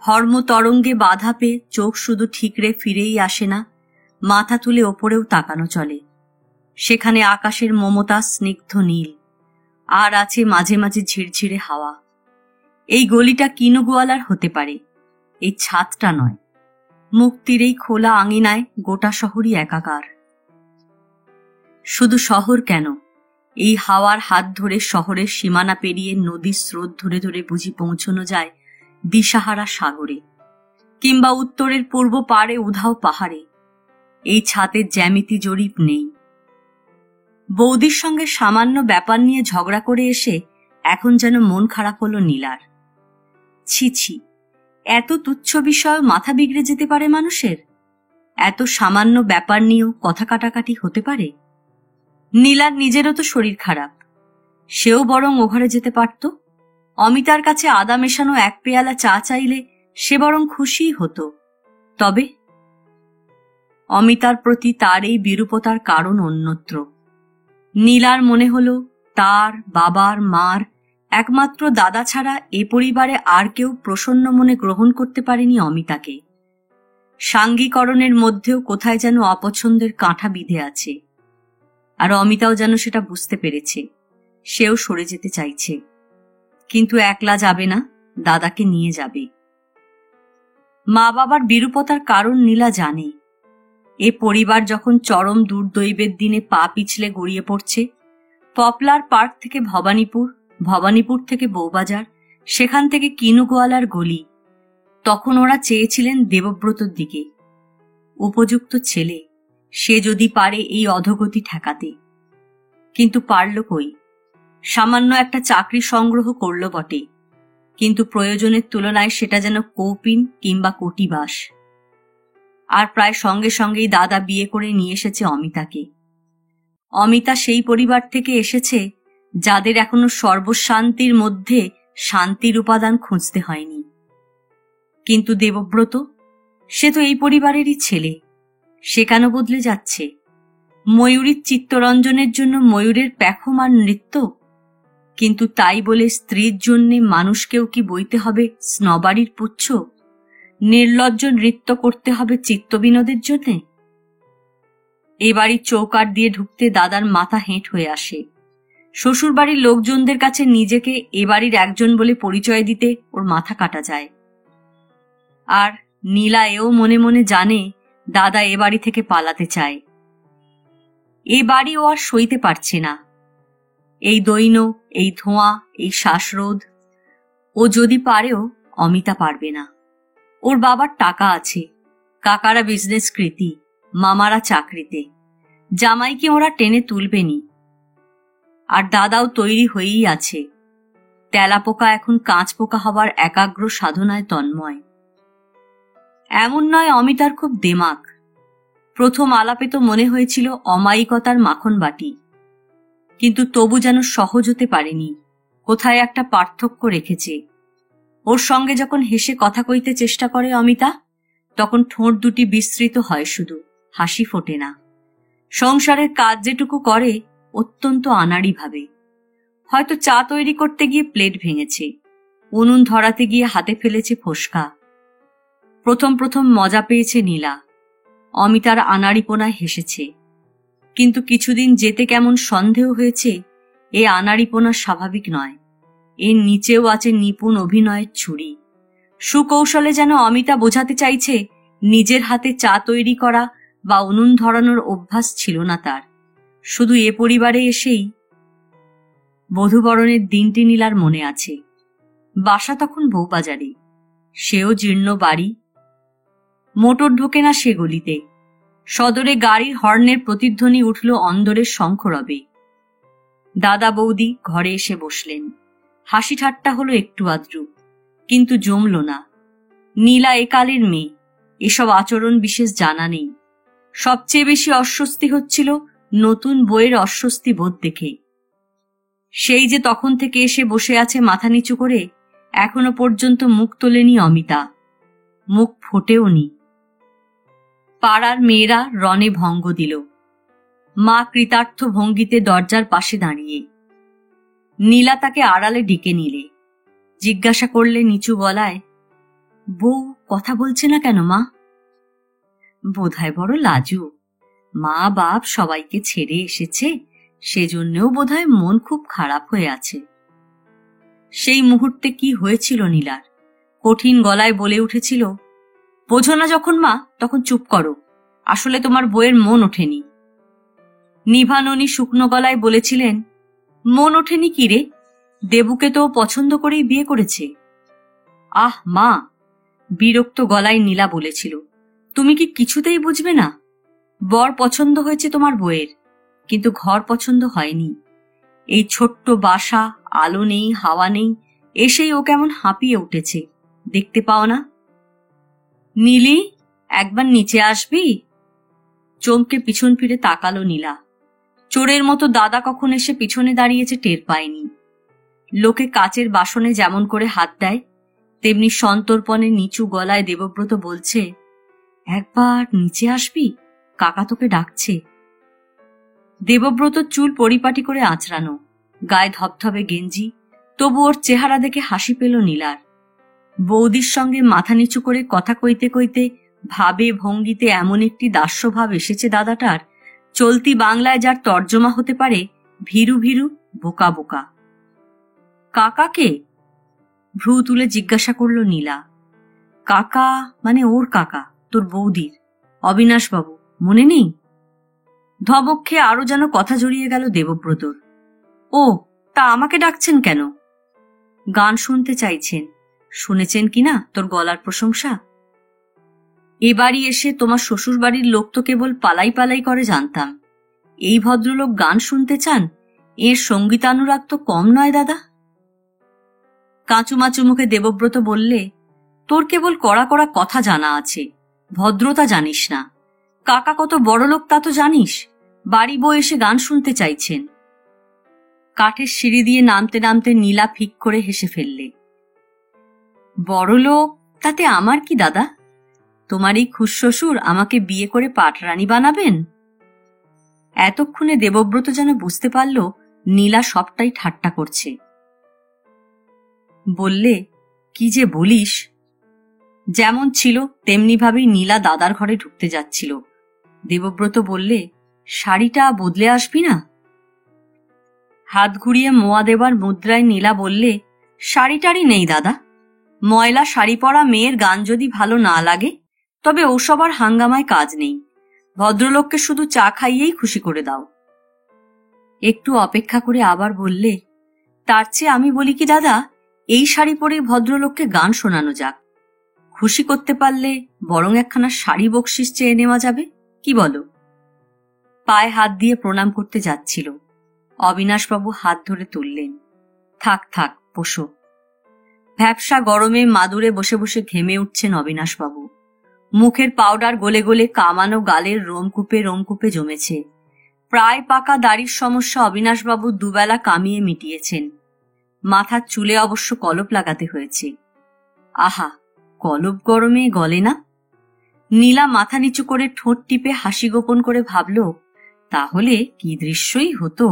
হর্ম তরঙ্গে বাধা পেয়ে চোখ শুধু ঠিকরে ফিরেই আসে না, মাথা তুলে ওপরেও তাকানো চলে। সেখানে আকাশের মমতা স্নিগ্ধ নীল, আর আছে মাঝে মাঝে ঝিরঝিরে হাওয়া। এই গলিটা কিনুগোয়ালার হতে পারে, এই ছাদটা নয়। মুক্তির এই খোলা আঙিনায় গোটা শহরই একাকার। শুধু শহর কেন, এই হাওয়ার হাত ধরে শহরের সীমানা পেরিয়ে নদীর স্রোত ধরে ধরে বুঝি পৌঁছানো যায় দিশাহারা সাগরে, কিংবা উত্তরের পূর্ব পাড়ে উধাও পাহাড়ে। এই ছাদের জ্যামিতি জরিপ নেই। বৌদির সঙ্গে সামান্য ব্যাপার নিয়ে ঝগড়া করে এসে এখন যেন মন খারাপ হলো নীলার। ছি ছি, এত তুচ্ছ বিষয় মাথা বিগড়ে যেতে পারে মানুষের? এত সামান্য ব্যাপার নিয়েও কথা কাটাকাটি হতে পারে? নীলার নিজেরও তো শরীর খারাপ, সেও বরং ও ঘরে যেতে পারত। অমিতার কাছে আদা মেশানো এক পেয়ালা চা চাইলে সে বরং খুশিই হতো। তবে অমিতার প্রতি তার এই বিরূপতার কারণ অন্যত্র। নীলার মনে হলো তার বাবার মার একমাত্র দাদা ছাড়া এ পরিবারে আর কেউ প্রসন্ন মনে গ্রহণ করতে পারেনি অমিতাকে। সাঙ্গীকরণের মধ্যেও কোথায় যেন অপছন্দের কাঁটা বিঁধে আছে, আর অমিতাও যেন সেটা বুঝতে পেরেছে। সেও সরে যেতে চাইছে, কিন্তু একলা যাবে না, দাদাকে নিয়ে যাবে। মা বাবার বিরূপতার কারণ নীলা জানে। এ পরিবার যখন চরম দুর্দৈবের দিনে পা পিছলে গড়িয়ে পড়ছে, পপলার পার্ক থেকে ভবানীপুর, ভবানীপুর থেকে বউবাজার, সেখান থেকে কিনুগোয়ালার গলি, তখন ওরা চেয়েছিলেন দেবব্রতর দিকে। উপযুক্ত ছেলে, সে যদি পারে এই অধোগতি ঠেকাতে। কিন্তু পারল কই? সামান্য একটা চাকরি সংগ্রহ করল বটে, কিন্তু প্রয়োজনের তুলনায় সেটা যেন কৌপিন কিংবা কোটিবাস। আর প্রায় সঙ্গে সঙ্গেই দাদা বিয়ে করে নিয়ে এসেছে অমিতাকে। অমিতা সেই পরিবার থেকে এসেছে যাদের এখনো সর্বশান্তির মধ্যে শান্তির উপাদান খুঁজতে হয়নি। কিন্তু দেবব্রত, সে তো এই পরিবারেরই ছেলে, সে কেন বদলে যাচ্ছে? ময়ূরীর চিত্তরঞ্জনের জন্য ময়ূরের প্যাখম আর নৃত্য, কিন্তু তাই বলে স্ত্রীর জন্যে মানুষকেও কি বইতে হবে স্নবাড়ির পুচ্ছ? নির্লজ্জ নৃত্য করতে হবে চিত্তবিনোদের জন্যে? এ বাড়ির চৌকাঠ দিয়ে ঢুকতে দাদার মাথা হেঁট হয়ে আসে। শ্বশুর বাড়ির লোকজনদের কাছে নিজেকে এ বাড়ির একজন বলে পরিচয় দিতে ওর মাথা কাটা যায়। আর নীলা এও মনে মনে জানে দাদা এ বাড়ি থেকে পালাতে চায়। এ বাড়ি ও আর সইতে পারছে না। এই দৈন্য, এই ধোঁয়া, এই শ্বাসরোধ। ও যদি পারেও অমিতা পারবে না। ওর বাবার টাকা আছে, কাকারা বিজনেস কৃতি, মামারা চাকরিতে, জামাইকে ওরা টেনে তুলবেনি। আর দাদাও তৈরি হয়েই আছে। তেলাপোকা এখন কাঁচ পোকা হবার একাগ্র সাধনায় তন্ময়। এমন নয় অমিতার খুব দেমাক। প্রথম আলাপে তো মনে হয়েছিল অমায়িকতার মাখন বাটি, কিন্তু তবু যেন সহজ হতে পারেনি। কোথায় একটা পার্থক্য রেখেছে। ওর সঙ্গে যখন হেসে কথা কইতে চেষ্টা করে অমিতা, তখন ঠোঁট দুটি বিস্তৃত হয়, শুধু হাসি ফোটে না। সংসারের কাজ যেটুকু করে অত্যন্ত আনাড়ি ভাবে। হয়তো চা তৈরি করতে গিয়ে প্লেট ভেঙেছে, উনুন ধরাতে গিয়ে হাতে ফেলেছে ফোসকা। প্রথম প্রথম মজা পেয়েছে নীলা, অমিতার আনাড়িপোনায় হেসেছে। কিন্তু কিছুদিন যেতে কেমন সন্দেহ হয়েছে এ আনাড়িপোনা স্বাভাবিক নয়, এর নিচেও আছে নিপুণ অভিনয়ের ছুরি। সুকৌশলে যেন অমিতা বোঝাতে চাইছে নিজের হাতে চা তৈরি করা বা উনুন ধরানোর অভ্যাস ছিল না তার। শুধু এ পরিবারে এসেই বধূবরণের দিনটি নীলার মনে আছে। বাসা তখন বউবাজারে, সেও জীর্ণ বাড়ি। মোটর ঢোকে না সে গলিতে। সদরে গাড়ির হর্নের প্রতিধ্বনি উঠল অন্দরের শঙ্খরবে। দাদা বৌদি ঘরে এসে বসলেন। হাসি ঠাট্টা হলো একটু আদ্রু, কিন্তু জমল না। নীলা একালের মেয়ে, এসব আচরণ বিশেষ জানা নেই। সবচেয়ে বেশি অস্বস্তি হচ্ছিল নতুন বইয়ের অস্বস্তি বোধ দেখে। সেই যে তখন থেকে এসে বসে আছে মাথা নিচু করে, এখনো পর্যন্ত মুখ তোলেনি অমিতা, মুখ ফোটেও নি। পাড়ার মেয়েরা রণে ভঙ্গ দিল। মা কৃতার্থ ভঙ্গিতে দরজার পাশে দাঁড়িয়ে। নীলা তাকে আড়ালে ডেকে নিলে, জিজ্ঞাসা করলে নিচু গলায়, বউ কথা বলছে না কেন মা? বোধহয় বড় লাজু, মা বাপ সবাইকে ছেড়ে এসেছে, সেজন্যও বোধহয় মন খুব খারাপ হয়ে আছে। সেই মুহূর্তে কি হয়েছিল নীলার, কঠিন গলায় বলে উঠেছিল, বোঝো না যখন মা, তখন চুপ করো, আসলে তোমার বউয়ের মন ওঠেনি। নিভাননী শুকনো গলায় বলেছিলেন, মন ওঠেনি কি রে, দেবুকে তো পছন্দ করেই বিয়ে করেছে। আহ মা, বিরক্ত গলায় নীলা বলেছিল, তুমি কি কিছুতেই বুঝবে না? বর পছন্দ হয়েছে তোমার বউয়ের, কিন্তু ঘর পছন্দ হয়নি। এই ছোট্ট বাসা, আলো নেই, হাওয়া নেই, এসেই ও কেমন হাঁপিয়ে উঠেছে, দেখতে পাও না? নীলি, একবার নিচে আসবি? চমকে পিছন ফিরে তাকালো নীলা। চোরের মতো দাদা কখন এসে পিছনে দাঁড়িয়েছে টের পায়নি। লোকে কাচের বাসনে যেমন করে হাত দেয়, তেমনি সন্তর্পণে নিচু গলায় দেবব্রত বলছে, একবার নিচে আসবি, কাকা তোকে ডাকছে। দেবব্রত চুল পরিপাটি করে আঁচড়ানো, গায়ে ধবধবে গেঞ্জি, তবু ওর চেহারা দেখে হাসি পেল নীলার। বৌদির সঙ্গে মাথা নিচু করে কথা কইতে কইতে ভাবে ভঙ্গিতে এমন একটি দাস্যভাব এসেছে দাদাটার, চলতি বাংলায় যার তর্জমা হতে পারে ভীরু ভীরু, বোকা বোকা। কাকাকে? ভ্রু তুলে জিজ্ঞাসা করল নীলা। কাকা মানে ওর কাকা, তোর বৌদির, অবিনাশবাবু, মনে নেই? ধমক খেয়ে আরো যেন কথা জড়িয়ে গেল দেবব্রতর। ও, তা আমাকে ডাকছেন কেন? গান শুনতে চাইছেন, শুনেছেন কিনা তোর গলার প্রশংসা? এ বাড়ি এসে তোমার শ্বশুর বাড়ির লোক তো কেবল পালাই পালাই করে জানতাম, এই ভদ্রলোক গান শুনতে চান, এর সঙ্গীতানুরাগ তো কম নয় দাদা। কাঁচুমাচু মুখে দেবব্রত বললে, তোর কেবল কড়া কড়া কথা জানা আছে, ভদ্রতা জানিস না। কাকা কত বড় লোক তা তো জানিস, বাড়ি বউ এসে গান শুনতে চাইছেন। কাঠের সিঁড়ি দিয়ে নামতে নামতে নীলা ফিক করে হেসে ফেললে। বড় লোক তাতে আমার কি দাদা? তোমার এই খুশশ্বশুর আমাকে বিয়ে করে পাটরানী বানাবেন? এতক্ষণে দেবব্রত যেন বুঝতে পারল নীলা সবটাই ঠাট্টা করছে। বললে, কি যে বলিস। যেমন ছিল তেমনি ভাবেই নীলা দাদার ঘরে ঢুকতে যাচ্ছিল। দেবব্রত বললে, শাড়িটা বদলে আসবি না? হাত ঘুরিয়ে মোয়া দেবার মুদ্রায় নীলা বললে, শাড়িটারই নেই দাদা। ময়লা শাড়ি পরা মেয়ের গান যদি ভালো না লাগে, তবে ওসব আর হাঙ্গামায় কাজ নেই। ভদ্রলোককে শুধু চা খাইয়েই খুশি করে দাও। একটু অপেক্ষা করে আবার বললে, তার চেয়ে আমি বলি কি দাদা, এই শাড়ি পরে ভদ্রলোককে গান শোনানো যাক। খুশি করতে পারলে বরং একখানা শাড়ি বকশিস চেয়ে নেওয়া যাবে। কি বলো? পায়ে হাত দিয়ে প্রণাম করতে যাচ্ছিল। অবিনাশবাবু হাত ধরে তুললেন। থাক থাক, বসো। ভ্যাপসা গরমে মাদুরে বসে বসে ঘেমে উঠছেন অবিনাশবাবু। মুখের পাউডার গলে গলে কামানো গালের রোমকূপে জমেছে। প্রায় পাকা দাড়ির সমস্যা অবিনাশবাবু দুবেলা কামিয়ে মিটিয়েছেন। মাথার চুলে অবশ্য কলপ লাগাতে হয়েছে। আহা, কলপ গরমে গলে না? নীলা মাথা নিচু করে ঠোঁট টিপে হাসি গোপন করে ভাবল, তাহলে কি দৃশ্যই হতো।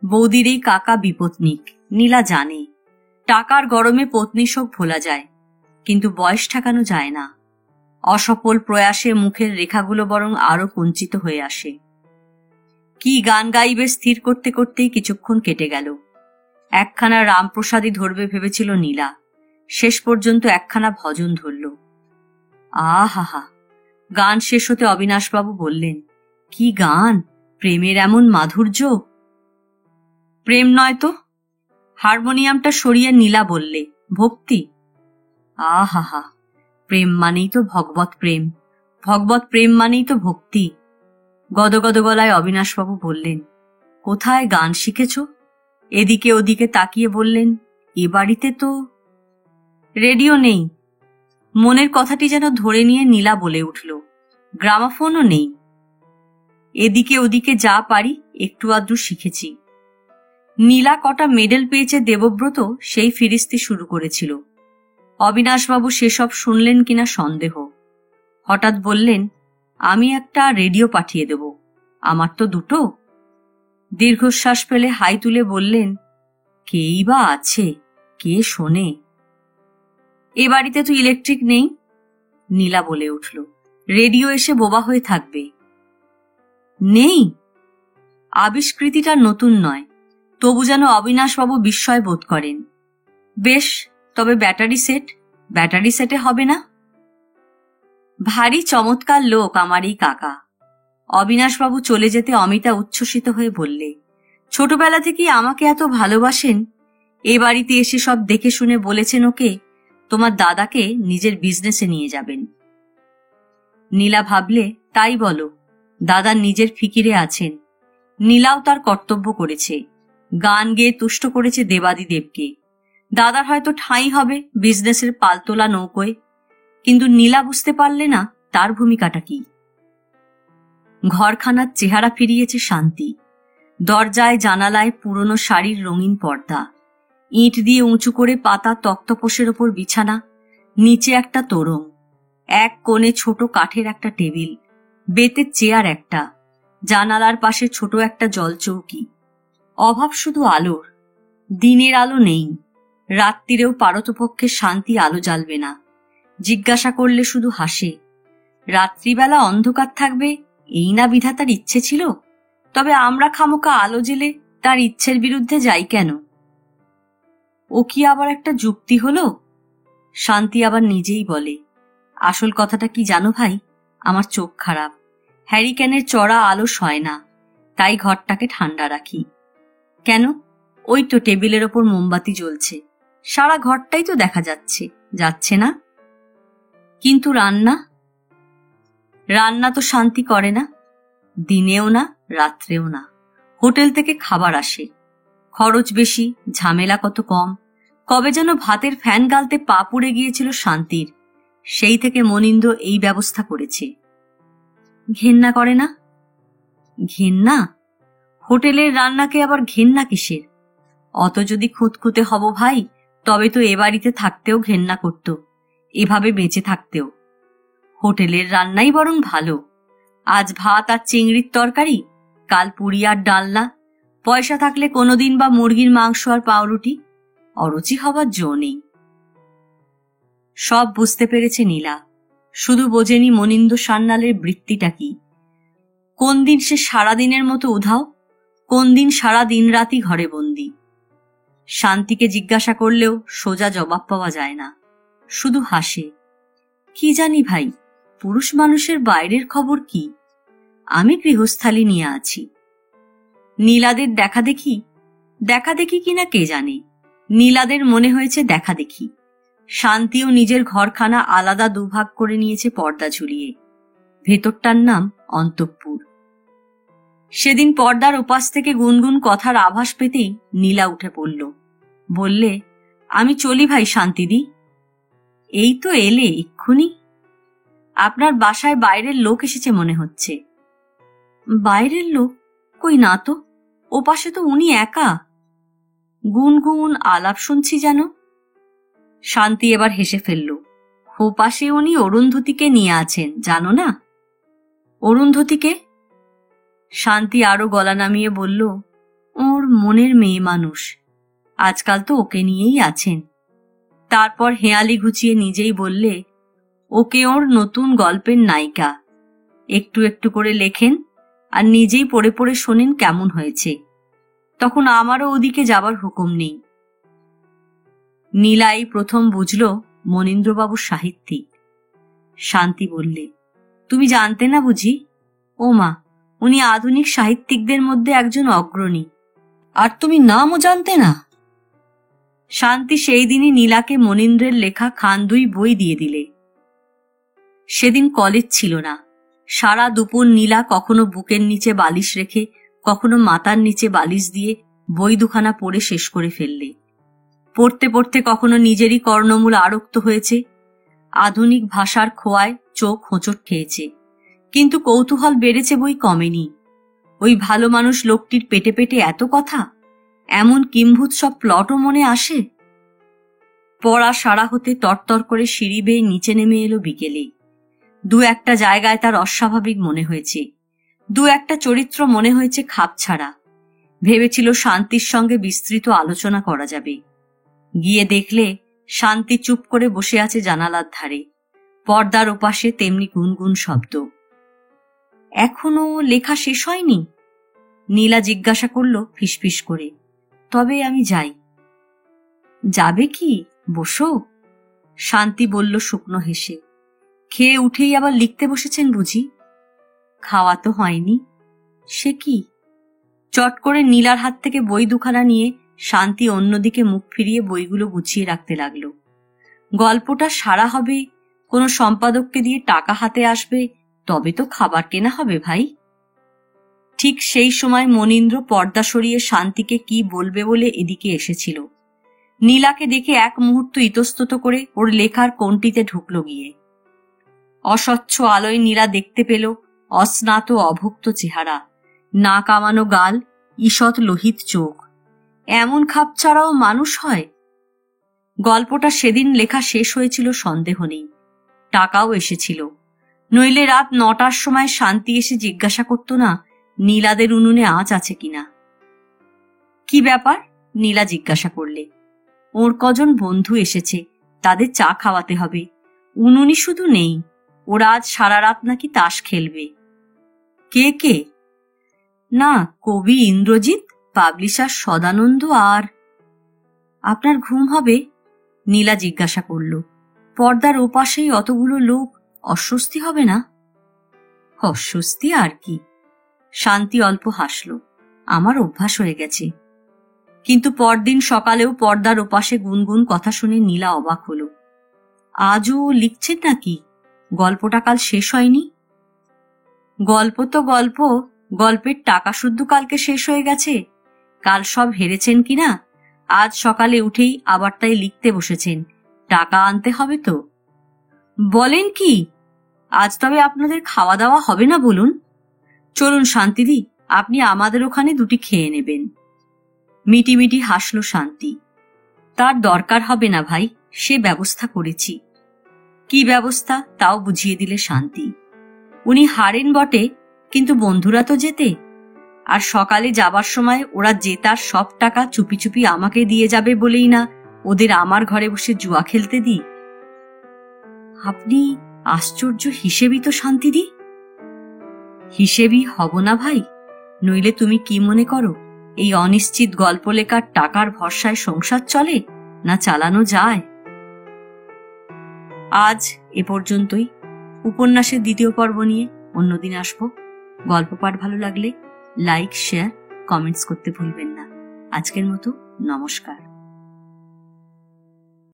বৌদির এই কাকা বিপত্নিক, নীলা জানে। টাকার গরমে পত্নী শোক ভোলা যায়, কিন্তু বয়স ঠেকানো যায় না। অসফল প্রয়াসে মুখের রেখাগুলো বরং আরো কুঞ্চিত হয়ে আসে। কি গান গাইবে স্থির করতে করতেই কিছুক্ষণ কেটে গেল। একখানা রামপ্রসাদই ধরবে ভেবেছিল নীলা, শেষ পর্যন্ত একখানা ভজন ধরল। আহা, গান শেষ হতে অবিনাশবাবু বললেন, কি গান, প্রেমের এমন মাধুর্য। প্রেম নয় তো। হারমোনিয়ামটা সরিয়ে নীলা বললে, ভক্তি। আহা, প্রেম মানেই তো ভগবত প্রেম, ভগবত প্রেম মানেই তো ভক্তি। গদগদ গলায় অবিনাশবাবু বললেন, কোথায় গান শিখেছ? এদিকে ওদিকে তাকিয়ে বললেন, এ বাড়িতে তো রেডিও নেই। মনের কথাটি যেন ধরে নিয়ে নীলা বলে উঠল, গ্রামাফোনও নেই। এদিকে ওদিকে যা পারি একটু আধটু শিখেছি। নীলা কটা মেডেল পেয়েছে দেবব্রত সেই ফিরিস্তি শুরু করেছিল। অবিনাশবাবু সেসব শুনলেন কিনা সন্দেহ। হঠাৎ বললেন, আমি একটা রেডিও পাঠিয়ে দেব, আমার তো দুটো। দীর্ঘশ্বাস ফেলে হাই তুলে বললেন, কেই বা আছে, কে শোনে? এ বাড়িতে তো ইলেকট্রিক নেই। নীলা বলে উঠল, রেডিও এসে বোবা হয়ে থাকবে। নেই? আবিষ্কৃতিটা নতুন নয়, তবু যেন অবিনাশবাবু বিস্ময় বোধ করেন। বেশ, তবে ব্যাটারি সেটে হবে না? ভারী চমৎকার লোক আমার এই কাকা। অবিনাশবাবু চলে যেতে অমিতা উচ্ছ্বসিত হয়ে বললে, ছোটবেলা থেকেই আমাকে এত ভালোবাসেন, এ বাড়িতে এসে সব দেখে শুনে বলেছেন ওকে তোমার দাদাকে নিজের বিজনেসে নিয়ে যাবেন। নীলা ভাবলে, তাই বলো, দাদা নিজের ফিকিরে আছেন। নীলাও তার কর্তব্য করেছে, গান গেয়ে তুষ্ট করেছে দেবাদিদেবকে। দাদার হয়তো ঠাঁই হবে বিজনেসের পালতোলা নৌকোয়, কিন্তু নীলা বুঝতে পারলে না তার ভূমিকাটা কি। ঘরখানার চেহারা ফিরিয়েছে শান্তি। দরজায় জানালায় পুরনো শাড়ির রঙিন পর্দা, ইট দিয়ে উঁচু করে পাতা তক্তপোষের ওপর বিছানা, নিচে একটা তোরং, এক কোণে ছোট কাঠের একটা টেবিল, বেতের চেয়ার একটা, জানালার পাশে ছোট একটা জলচৌকি। অভাব শুধু আলোর। দিনের আলো নেই, রাত্রিরেও পারতপক্ষে শান্তি আলো জ্বালবে না। জিজ্ঞাসা করলে শুধু হাসে। রাত্রিবেলা অন্ধকার থাকবে এই না বিধাতার ইচ্ছে ছিল? তবে আমরা খামোকা আলো জেলে তার ইচ্ছের বিরুদ্ধে যাই কেন? ও কি আবার একটা যুক্তি হলো? শান্তি আবার নিজেই বলে, আসল কথাটা কি জানো ভাই, আমার চোখ খারাপ, হ্যারিকেনের চড়া আলো সয় না, তাই ঘরটাকে ঠান্ডা রাখি। কেন? ওই তো টেবিলের ওপর মোমবাতি জ্বলছে, সারা ঘরটাই তো দেখা যাচ্ছে না? কিন্তু রান্না তো শান্তি করে না, দিনেও না রাত্রেও না। হোটেল থেকে খাবার আসে, খরচ বেশি, ঝামেলা কত কম। কবে যেন ভাতের ফ্যান গালতে পা পুড়ে গিয়েছিল শান্তির, সেই থেকে মনিন্দ এই ব্যবস্থা করেছে। ঘেন্না করে না? ঘেন্না? হোটেলের রান্নাকে আবার ঘেন্না কিসের? অত যদি খুঁতখুঁতে হব ভাই, তবে তো এ বাড়িতে থাকতেও ঘেন্না করত, এভাবে বেঁচে থাকতেও। হোটেলের রান্নাই বরং ভালো। আজ ভাত আর চিংড়ির তরকারি, কাল পুরি আর ডালনা, পয়সা থাকলে কোনোদিন বা মুরগির মাংস আর পাউরুটি। অরুচি হবার জো নেই। সব বুঝতে পেরেছে নীলা, শুধু বোঝেনি মনিন্দ সান্যালের বৃত্তিটা কি। কোন দিন সে সারাদিনের মতো উধাও, কোন দিন সারা দিন রাতি ঘরে বন্দি। শান্তিকে জিজ্ঞাসা করলেও সোজা জবাব পাওয়া যায় না, শুধু হাসে। কি জানি ভাই, পুরুষ মানুষের বাইরের খবর কি? আমি গৃহস্থালী নিয়ে আছি। নীলাদের দেখাদেখি কিনা কে জানে। নীলাদের মনে হয়েছে দেখাদেখি। শান্তিও নিজের ঘরখানা আলাদা দুভাগ করে নিয়েছে পর্দা ঝুলিয়ে। ভেতরটার নাম অন্তঃপুর। সেদিন পর্দার ওপাশ থেকে গুনগুন কথার আভাস পেতেই নীলা উঠে পড়ল। বললে, আমি চলি ভাই শান্তিদি। এই তো এলে এক্ষুনি? আপনার বাসায় বাইরের লোক এসেছে মনে হচ্ছে। বাইরের লোক? কই না তো, ওপাশে তো উনি একা। গুনগুন আলাপ শুনছি যেন। শান্তি এবার হেসে ফেলল। ওপাশে উনি অরুন্ধতীকে নিয়ে আছেন, জানো না? অরুন্ধতীকে? শান্তি আরো গলা নামিয়ে বলল, ওর মনের মেয়ে মানুষ, আজকাল তো ওকে নিয়েই আছেন। তারপর হেয়ালি ঘুচিয়ে নিজেই বললে, ওকে ওর নতুন গল্পের নায়িকা। একটু একটু করে লেখেন আর নিজেই পড়ে পড়ে শোনেন কেমন হয়েছে। তখন আমারও ওদিকে যাবার হুকুম নেই। নীলাই প্রথম বুঝল মনীন্দ্রবাবু সাহিত্যিক। শান্তি বললে, তুমি জানতে না বুঝি? ও মা, উনি আধুনিক সাহিত্যিকদের মধ্যে একজন অগ্রণী। আর তুমি নামও জানতে না? শান্তি সেই দিনই নীলাকে মনীন্দ্রের লেখা খান 2 বই দিয়ে দিলে। সেদিন কলেজ ছিল না। সারা দুপুর নীলা কখনো বুকের নিচে বালিশ রেখে, কখনো মাথার নিচে বালিশ দিয়ে বই 2খানা পড়ে শেষ করে ফেললে। পড়তে পড়তে কখনো নিজেরই কর্ণমূল আরক্ত হয়েছে, আধুনিক ভাষার খোয়ায় চোখ হোঁচট খেয়েছে, কিন্তু কৌতূহল বেড়েছে বই কমেনি। ওই ভালো মানুষ লোকটির পেটে পেটে এত কথা, এমন কিম্ভূত সব প্লটও মনে আসে। পড়া সারা হতে তরতর করে সিঁড়ি বেয়ে নিচে নেমে এলো বিকেলে। 2-1টা জায়গায় তার অস্বাভাবিক মনে হয়েছে, 2-1টা চরিত্র মনে হয়েছে খাপছাড়া। ভেবেছিল শান্তির সঙ্গে বিস্তৃত আলোচনা করা যাবে। গিয়ে দেখলে শান্তি চুপ করে বসে আছে জানালার ধারে, পর্দার ওপাশে তেমনি গুনগুন শব্দ। এখনো লেখা শেষ হয়নি? নীলা জিজ্ঞাসা করল ফিসফিস করে। তবে আমি যাই। যাবে কি? বসো। শান্তি বলল শুকনো হেসে। খেয়ে উঠেই আবার লিখতে বসেছেন বুঝি? খাওয়া তো হয়নি। সে কি? চট করে নীলার হাত থেকে বই 2খানা নিয়ে শান্তি অন্যদিকে মুখ ফিরিয়ে বইগুলো গুছিয়ে রাখতে লাগলো। গল্পটা সারা হবে, কোনো সম্পাদককে দিয়ে টাকা হাতে আসবে, তবে তো খাবার কেনা হবে ভাই। ঠিক সেই সময় মনীন্দ্র পর্দা সরিয়ে শান্তিকে কি বলবে বলে এদিকে এসেছিল। নীলাকে দেখে এক মুহূর্ত ইতস্তত করে ওর লেখার কোণটিতে ঢুকল গিয়ে। অস্বচ্ছ আলোয় নীলা দেখতে পেল অস্নাত অভুক্ত চেহারা, না কামানো গাল, ঈষৎ লোহিত চোখ। এমন খাপছাড়াও মানুষ হয়? গল্পটা সেদিন লেখা শেষ হয়েছিল সন্দেহ নেই, টাকাও এসেছিল, নইলে রাত 9টার সময় শান্তি এসে জিজ্ঞাসা করত না নীলাদের উনুনে আঁচ আছে কিনা। কি ব্যাপার? নীলা জিজ্ঞাসা করলে। ওর কজন বন্ধু এসেছে, তাদের চা খাওয়াতে হবে। উনুনি শুধু নেই, ওরা আজ সারা রাত নাকি তাস খেলবে। কে কে? না, কবি ইন্দ্রজিৎ, পাবলিশার সদানন্দ আর। আপনার ঘুম হবে? নীলা জিজ্ঞাসা করল। পর্দার ওপাশেই অতগুলো লোক, অস্বস্তি হবে না? অস্বস্তি আর কি। শান্তি অল্প হাসল। আমার অভ্যাস হয়ে গেছে। কিন্তু পরদিন সকালেও পর্দার ওপাশে গুনগুন কথা শুনে নীলা অবাক হল। আজও লিখছেন নাকি? গল্পটা কাল শেষ হয়নি? গল্প তো গল্প, গল্পের টাকা শুদ্ধ কালকে শেষ হয়ে গেছে। কাল সব হেরেছেন কিনা, আজ সকালে উঠেই আবার তাই লিখতে বসেছেন। টাকা আনতে হবে তো। বলেন কি? আজ তবে আপনাদের খাওয়া দাওয়া হবে না বলুন? চলুন শান্তিদি, আপনি আমাদের ওখানে 2টি খেয়ে নেবেন। মিটিমিটি হাসল শান্তি। তার দরকার হবে না ভাই, সে ব্যবস্থা করেছি। কি ব্যবস্থা তাও বুঝিয়ে দিলে শান্তি। উনি হারেন বটে, কিন্তু বন্ধুরা তো জেতে। আর সকালে যাবার সময় ওরা জেতার সব টাকা চুপি চুপি আমাকে দিয়ে যাবে বলেই না ওদের আমার ঘরে বসে জুয়া খেলতে দিই। আপনি আশ্চর্য হিসেবি তো শান্তিদি। হিসেবি হব না ভাই, নইলে তুমি কি মনে করো এই অনিশ্চিত গল্প লেখার টাকার ভরসায় সংসার চলে, না চালানো যায়? আজ এ পর্যন্তই। উপন্যাসের 2য় পর্ব নিয়ে অন্যদিন আসবো। গল্প পাঠ ভালো লাগলে লাইক, শেয়ার, কমেন্টস করতে ভুলবেন না। আজকের মতো নমস্কার।